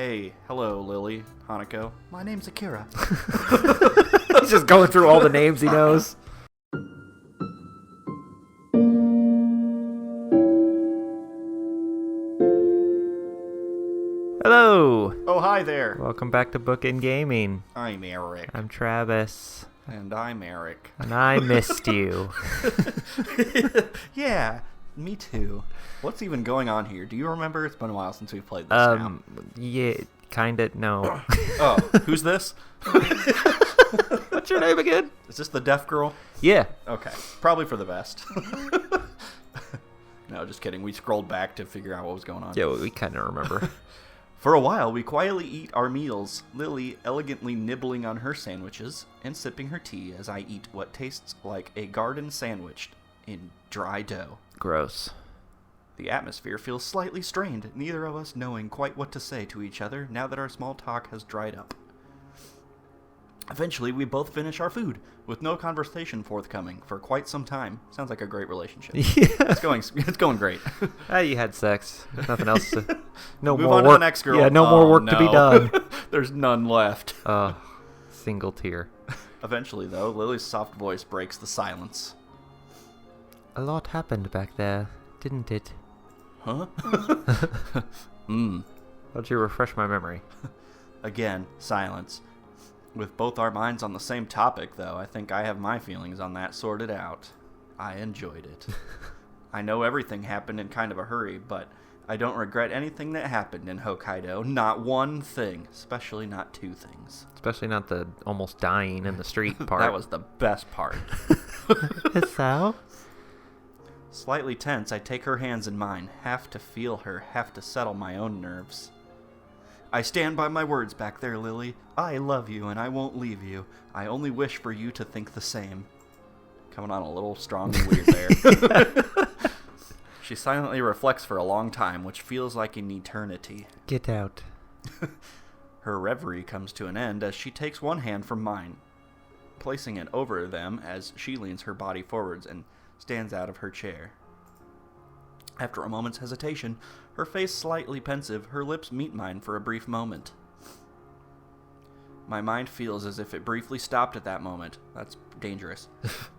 Hey, hello, Lilly, Hanako. My name's Akira. He's just going through all the names he knows. Hello. Oh, hi there. Welcome back to Bookend Gaming. I'm Eric. I'm Travis. And I'm Eric. And I missed you. Yeah, me too. What's even going on here? Do you remember? It's been a while since we've played this now. Yeah, kinda, no. Oh, who's this? What's your name again? Is this the deaf girl? Yeah. Okay, probably for the best. No, just kidding. We scrolled back to figure out what was going on. Yeah, we kind of remember. For a while, we quietly eat our meals, Lily elegantly nibbling on her sandwiches and sipping her tea as I eat what tastes like a garden sandwich in dry dough. Gross. The atmosphere feels slightly strained, neither of us knowing quite what to say to each other now that our small talk has dried up. Eventually, we both finish our food, with no conversation forthcoming for quite some time. Sounds like a great relationship. Yeah. It's going great. You had sex. There's nothing else to... No Move more on work. to the next girl. Yeah, no more work to be done. There's none left. Single tear. Eventually, though, Lily's soft voice breaks the silence. A lot happened back there, didn't it? Huh? Why don't you refresh my memory? Again, silence. With both our minds on the same topic, though, I think I have my feelings on that sorted out. I enjoyed it. I know everything happened in kind of a hurry, but I don't regret anything that happened in Hokkaido. Not one thing. Especially not two things. Especially not the almost dying in the street part. That was the best part. Hisao? Slightly tense, I take her hands in mine, half to feel her, half to settle my own nerves. I stand by my words back there, Lily. I love you, and I won't leave you. I only wish for you to think the same. Coming on a little strong and weird there. She silently reflects for a long time, which feels like an eternity. Get out. Her reverie comes to an end as she takes one hand from mine, placing it over them as she leans her body forwards and stands out of her chair. After a moment's hesitation, her face slightly pensive, her lips meet mine for a brief moment. My mind feels as if it briefly stopped at that moment. That's dangerous.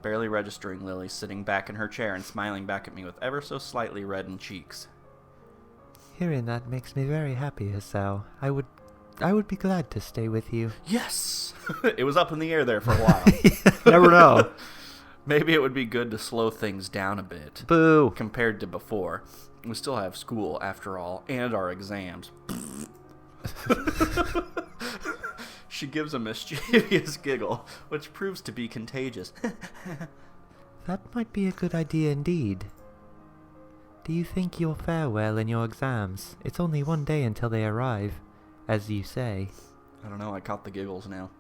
Barely registering Lily sitting back in her chair and smiling back at me with ever so slightly reddened cheeks. Hearing that makes me very happy, Hisao. I would be glad to stay with you. Yes! It was up in the air there for a while. Never know. Maybe it would be good to slow things down a bit. Boo! Compared to before. We still have school, after all, and our exams. She gives a mischievous giggle, which proves to be contagious. That might be a good idea indeed. Do you think you'll fare well in your exams? It's only one day until they arrive, as you say. I don't know, I caught the giggles now.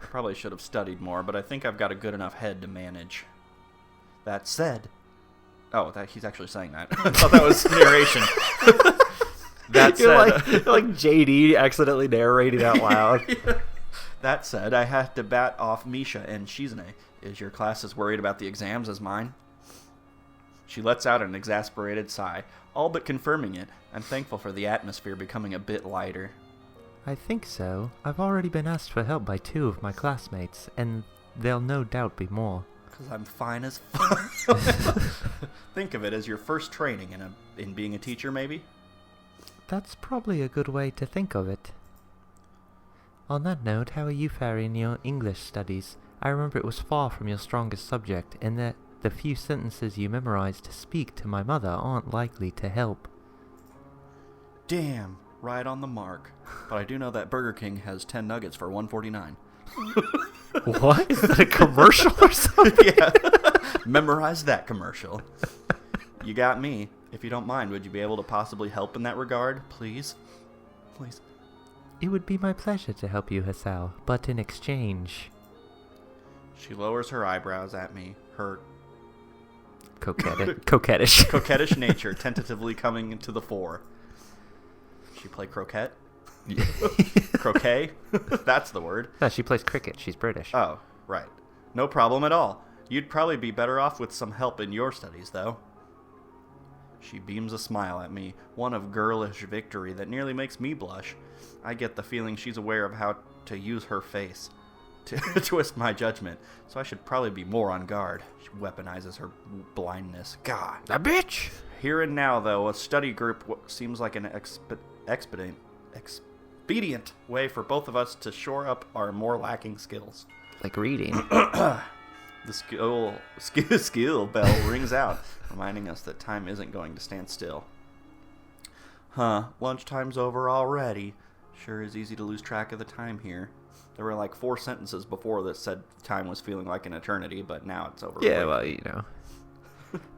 Probably should have studied more, but I think I've got a good enough head to manage. That said... Oh, he's actually saying that. I thought that was narration. That said... You're like JD accidentally narrating out loud. Yeah. That said, I have to bat off Misha and Shizune. Is your class as worried about the exams as mine? She lets out an exasperated sigh, all but confirming it. I'm thankful for the atmosphere becoming a bit lighter. I think so. I've already been asked for help by 2 of my classmates, and there'll no doubt be more. Because I'm fine as fuck. Think of it as your first training in being a teacher, maybe? That's probably a good way to think of it. On that note, how are you faring in your English studies? I remember it was far from your strongest subject, and that the few sentences you memorized to speak to my mother aren't likely to help. Damn, right on the mark. But I do know that Burger King has 10 nuggets for $1.49. What? Is that a commercial or something? Yeah. Memorize that commercial. You got me. If you don't mind, would you be able to possibly help in that regard? Please? Please. It would be my pleasure to help you, Hisao, but in exchange... She lowers her eyebrows at me, her... Coquettish. coquettish nature tentatively coming into the fore. She play croquet? Croquet? That's the word. No, she plays cricket. She's British. Oh, right. No problem at all. You'd probably be better off with some help in your studies, though. She beams a smile at me, one of girlish victory that nearly makes me blush. I get the feeling she's aware of how to use her face to twist my judgment, so I should probably be more on guard. She weaponizes her blindness. God. A bitch! Here and now, though, a study group seems like an expedient way for both of us to shore up our more lacking skills. Like reading. The skill bell rings out, reminding us that time isn't going to stand still. Huh, lunchtime's over already. Sure is easy to lose track of the time here. There were like 4 sentences before that said time was feeling like an eternity, but now it's over. Yeah, well, you know.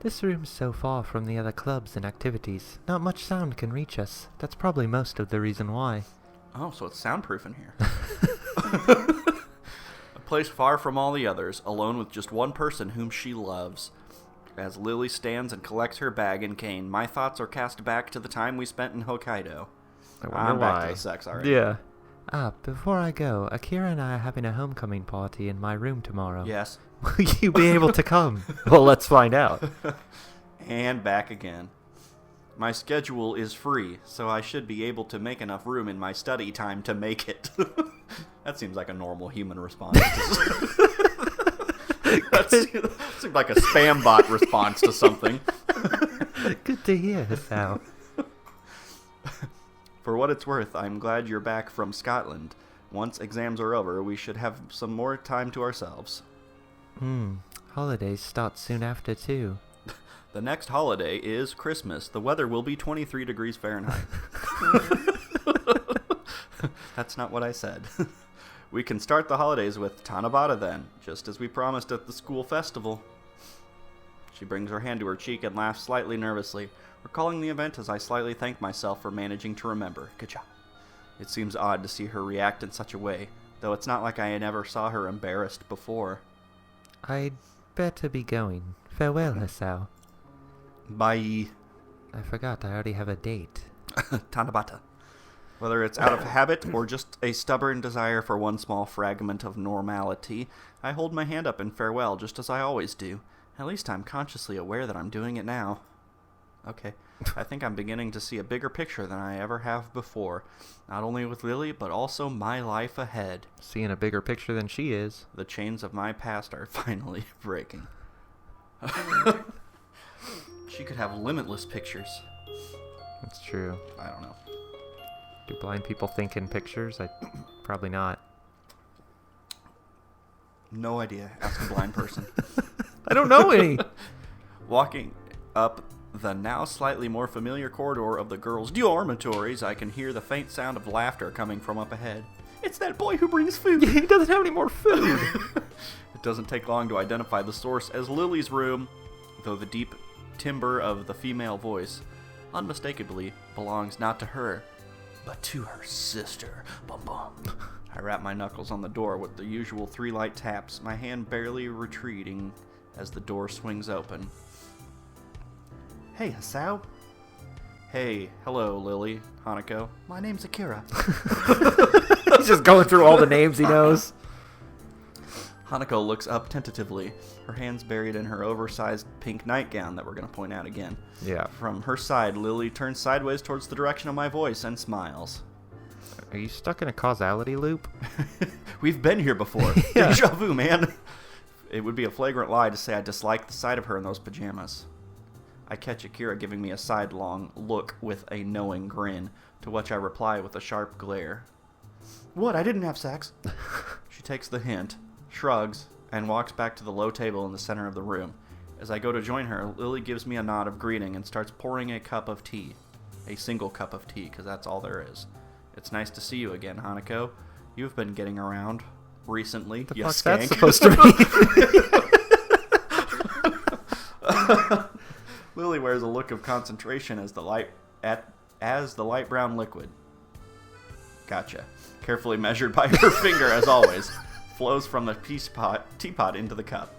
This room's so far from the other clubs and activities. Not much sound can reach us. That's probably most of the reason why. Oh, so it's soundproof in here. A place far from all the others, alone with just one person whom she loves. As Lily stands and collects her bag and cane, my thoughts are cast back to the time we spent in Hokkaido. I'm back to the sex already. Yeah. Before I go, Akira and I are having a homecoming party in my room tomorrow. Yes. Will you be able to come? Well, let's find out. And back again. My schedule is free, so I should be able to make enough room in my study time to make it. That seems like a normal human response. That seems like a spam bot response to something. Good to hear, Hisao. For what it's worth, I'm glad you're back from Scotland. Once exams are over, we should have some more time to ourselves. Holidays start soon after, too. The next holiday is Christmas. The weather will be 23 degrees Fahrenheit. That's not what I said. We can start the holidays with Tanabata then, just as we promised at the school festival. She brings her hand to her cheek and laughs slightly nervously, recalling the event as I slightly thank myself for managing to remember. Good job. It seems odd to see her react in such a way, though it's not like I never saw her embarrassed before. I'd better be going. Farewell, Hisao. Bye. I forgot I already have a date. Tanabata. Whether it's out of habit or just a stubborn desire for one small fragment of normality, I hold my hand up in farewell just as I always do. At least I'm consciously aware that I'm doing it now. Okay, I think I'm beginning to see a bigger picture than I ever have before. Not only with Lily, but also my life ahead. Seeing a bigger picture than she is. The chains of my past are finally breaking. She could have limitless pictures. That's true. I don't know. Do blind people think in pictures? Probably not. No idea. Ask a blind person. I don't know any. Walking up the now slightly more familiar corridor of the girls' dormitories, I can hear the faint sound of laughter coming from up ahead. It's that boy who brings food. He doesn't have any more food. It doesn't take long to identify the source as Lily's room, though the deep timbre of the female voice unmistakably belongs not to her, but to her sister. Bum bum. I rap my knuckles on the door with the usual 3 light taps, my hand barely retreating as the door swings open. Hey, Hisao. Hey, hello, Lily, Hanako. My name's Akira. He's just going through all the names he knows. Hanako looks up tentatively, her hands buried in her oversized pink nightgown that we're going to point out again. Yeah. From her side, Lily turns sideways towards the direction of my voice and smiles. Are you stuck in a causality loop? We've been here before. Yeah. Deja vu, man. It would be a flagrant lie to say I dislike the sight of her in those pajamas. I catch Akira giving me a sidelong look with a knowing grin, to which I reply with a sharp glare. What? I didn't have sex. She takes the hint, shrugs, and walks back to the low table in the center of the room. As I go to join her, Lily gives me a nod of greeting and starts pouring a cup of tea. A single cup of tea, because that's all there is. It's nice to see you again, Hanako. You've been getting around recently, The you fuck's skank. that supposed to mean? Lily wears a look of concentration as the light brown liquid. Gotcha. Carefully measured by her finger, as always, flows from the teapot into the cup.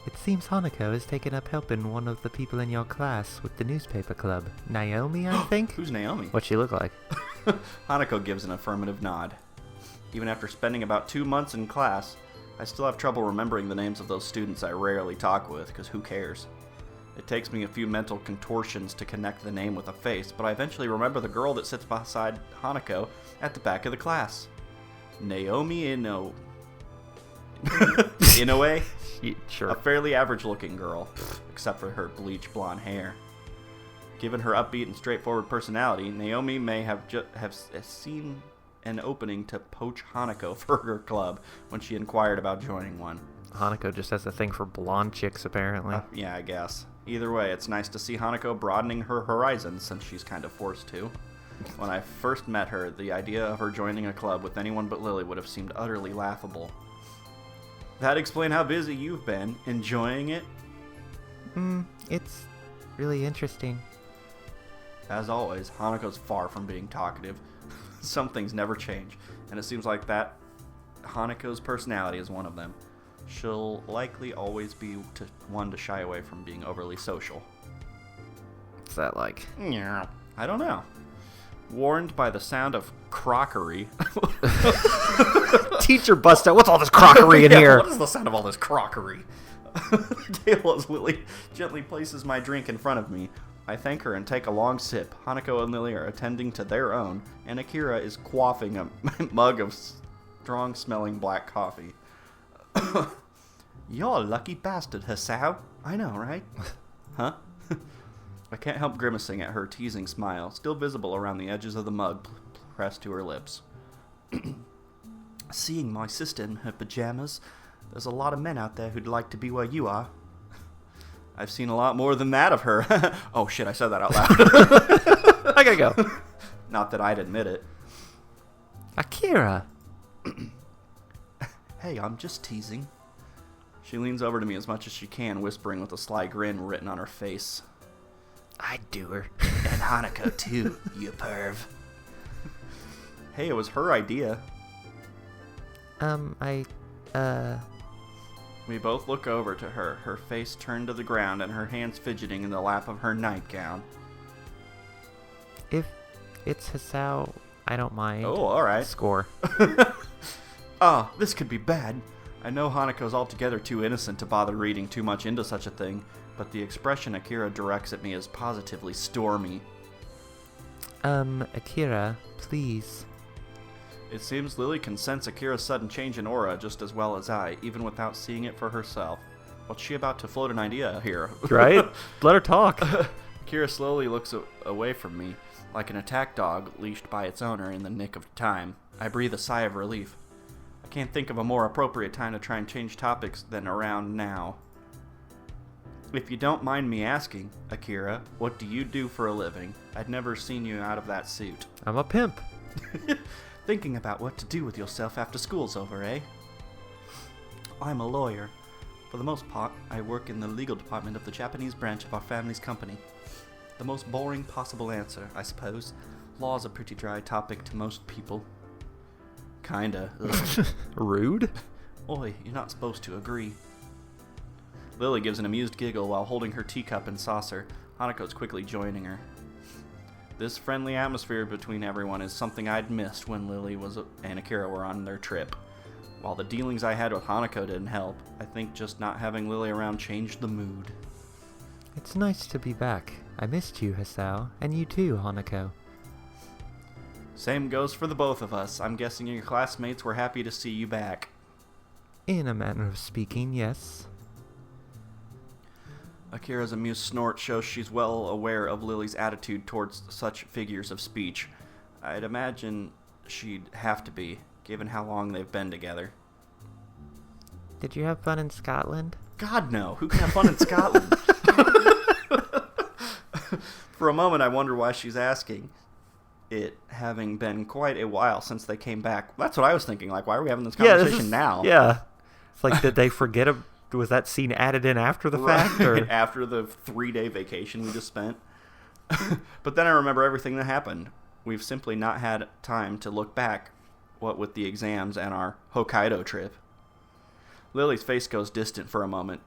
It seems Hanako has taken up helping one of the people in your class with the newspaper club. Naomi, I think? Who's Naomi? What's she look like? Hanako gives an affirmative nod. Even after spending about 2 months in class, I still have trouble remembering the names of those students I rarely talk with, because who cares? It takes me a few mental contortions to connect the name with a face, but I eventually remember the girl that sits beside Hanako at the back of the class. Naomi Inoue. Inoue? Sure. A fairly average-looking girl, except for her bleach blonde hair. Given her upbeat and straightforward personality, Naomi may have seen an opening to poach Hanako for her club when she inquired about joining one. Hanako just has a thing for blonde chicks, apparently. Yeah, I guess. Either way, it's nice to see Hanako broadening her horizons since she's kind of forced to. When I first met her, the idea of her joining a club with anyone but Lily would have seemed utterly laughable. That'd explain how busy you've been. Enjoying it? It's really interesting. As always, Hanako's far from being talkative. Some things never change, and it seems like that Hanako's personality is one of them. She'll likely always be one to shy away from being overly social. What's that like? Yeah, I don't know. Warned by the sound of crockery. Teacher bust out. What's all this crockery in here? What is the sound of all this crockery? The table as Lily gently places my drink in front of me. I thank her and take a long sip. Hanako and Lily are attending to their own, and Akira is quaffing a mug of strong-smelling black coffee. You're a lucky bastard, Hisao. I know, right? Huh? I can't help grimacing at her teasing smile, still visible around the edges of the mug pressed to her lips. Seeing my sister in her pajamas, there's a lot of men out there who'd like to be where you are. I've seen a lot more than that of her. Oh shit, I said that out loud. I gotta go. Not that I'd admit it. Akira! Hey, I'm just teasing. She leans over to me as much as she can, whispering with a sly grin written on her face. I'd do her. And Hanako too, you perv. Hey, it was her idea. We both look over to her, her face turned to the ground and her hands fidgeting in the lap of her nightgown. If it's Hisao, I don't mind. Oh, alright. Score. Oh, this could be bad. I know Hanako's altogether too innocent to bother reading too much into such a thing, but the expression Akira directs at me is positively stormy. Akira, please. It seems Lily can sense Akira's sudden change in aura just as well as I, even without seeing it for herself. What's she about to float an idea here? Right? Let her talk. Akira slowly looks away from me, like an attack dog leashed by its owner in the nick of time. I breathe a sigh of relief. I can't think of a more appropriate time to try and change topics than around now. If you don't mind me asking, Akira, what do you do for a living? I'd never seen you out of that suit. I'm a pimp. Thinking about what to do with yourself after school's over, eh? I'm a lawyer. For the most part, I work in the legal department of the Japanese branch of our family's company. The most boring possible answer, I suppose. Law's a pretty dry topic to most people. Kinda. Rude? Oi, you're not supposed to agree. Lily gives an amused giggle while holding her teacup and saucer. Hanako's quickly joining her. This friendly atmosphere between everyone is something I'd missed when Lily and Akira were on their trip. While the dealings I had with Hanako didn't help, I think just not having Lily around changed the mood. It's nice to be back. I missed you, Hisao, and you too, Hanako. Same goes for the both of us. I'm guessing your classmates were happy to see you back. In a manner of speaking, yes. Akira's amused snort shows she's well aware of Lily's attitude towards such figures of speech. I'd imagine she'd have to be, given how long they've been together. Did you have fun in Scotland? God, no. Who can have fun in Scotland? For a moment, I wonder why she's asking. It having been quite a while since they came back. That's what I was thinking. Like, why are we having this conversation now? Yeah. It's like, did they forget? Was that scene added in after the fact? Or? After the 3-day vacation we just spent. But then I remember everything that happened. We've simply not had time to look back, what with the exams and our Hokkaido trip. Lily's face goes distant for a moment,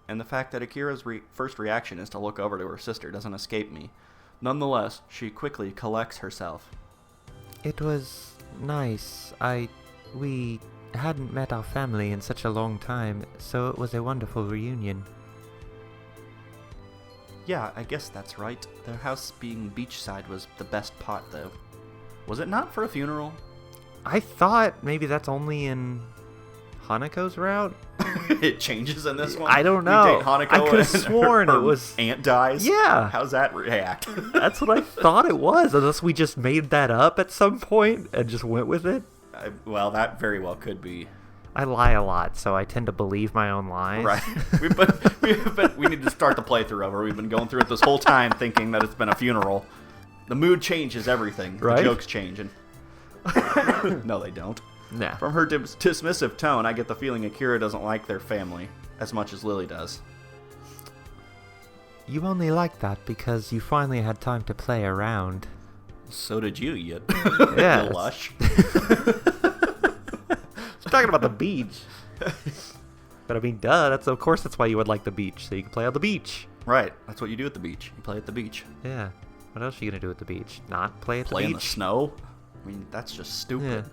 and the fact that Akira's first reaction is to look over to her sister doesn't escape me. Nonetheless, she quickly collects herself. It was nice. We hadn't met our family in such a long time, so it was a wonderful reunion. Yeah, I guess that's right. Their house being beachside was the best part, though. Was it not for a funeral? I thought maybe that's only in Hanako's route. It changes in this one? I don't know. You date Hanako I could have and sworn her it was... aunt dies? Yeah. How's that react? That's what I thought it was, unless we just made that up at some point and just went with it. Well, that very well could be. I lie a lot, so I tend to believe my own lies. Right. We need to start the playthrough over. We've been going through it this whole time thinking that it's been a funeral. The mood changes everything. Right? The jokes change. And no, they don't. Nah. From her dismissive tone, I get the feeling Akira doesn't like their family as much as Lily does. You only like that because you finally had time to play around. So did you, you Yeah. lush. I'm talking about the beach. But I mean, duh, of course that's why you would like the beach, so you can play on the beach. Right. That's what you do at the beach. You play at the beach. Yeah. What else are you going to do at the beach? Not play at the Play beach? in the snow? I mean, that's just stupid. Yeah.